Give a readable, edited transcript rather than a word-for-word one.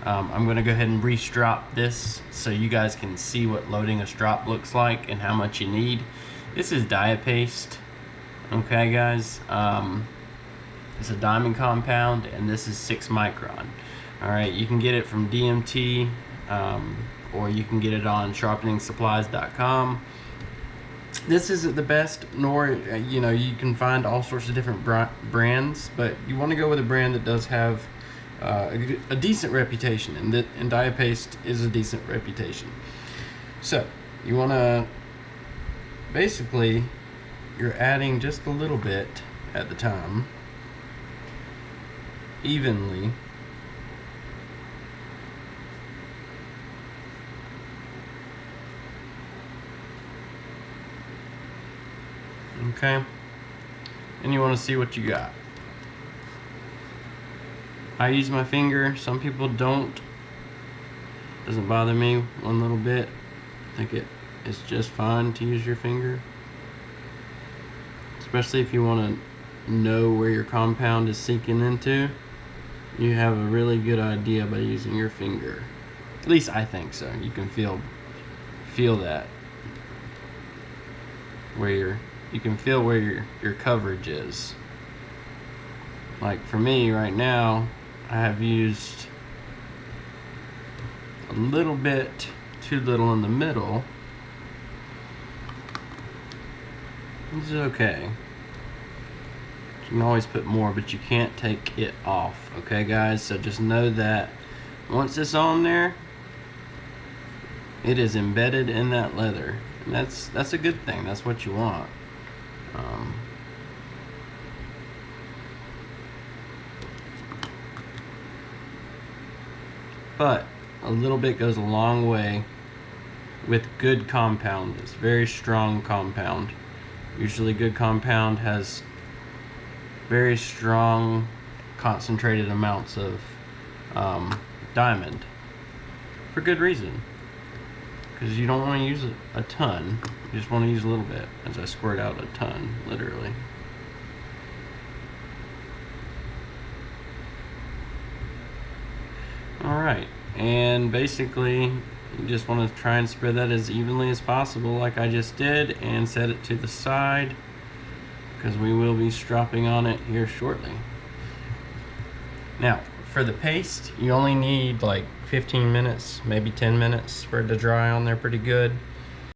I'm gonna go ahead and re-strop this so you guys can see what loading a strop looks like and how much you need. This is diapaste, okay guys? It's a diamond compound, and this is 6 micron. All right, you can get it from DMT, or you can get it on sharpeningsupplies.com. This isn't the best, nor you can find all sorts of different brands, but you want to go with a brand that does have a decent reputation, and diapaste is a decent reputation. So you want to basically, you're adding just a little bit at the time, evenly. Okay, and you want to see what you got. I use my finger. Some people don't. Doesn't bother me one little bit. I think it's just fine to use your finger, especially if you want to know where your compound is sinking into. You have a really good idea by using your finger. At least I think so. You can feel that where you can feel where your coverage is. Like for me right now, I have used a little bit too little in the middle. This is okay. You can always put more, but you can't take it off, okay guys? So just know that once it's on there, it is embedded in that leather, and that's a good thing. That's what you want. But a little bit goes a long way with good compound. It's very strong compound. Usually good compound has very strong concentrated amounts of diamond, for good reason, because you don't want to use a ton. You just want to use a little bit, as I squirt out a ton, literally. Alright, and basically you just want to try and spread that as evenly as possible, like I just did, and set it to the side, because we will be stropping on it here shortly. Now, for the paste, you only need like 15 minutes, maybe 10 minutes for it to dry on there pretty good.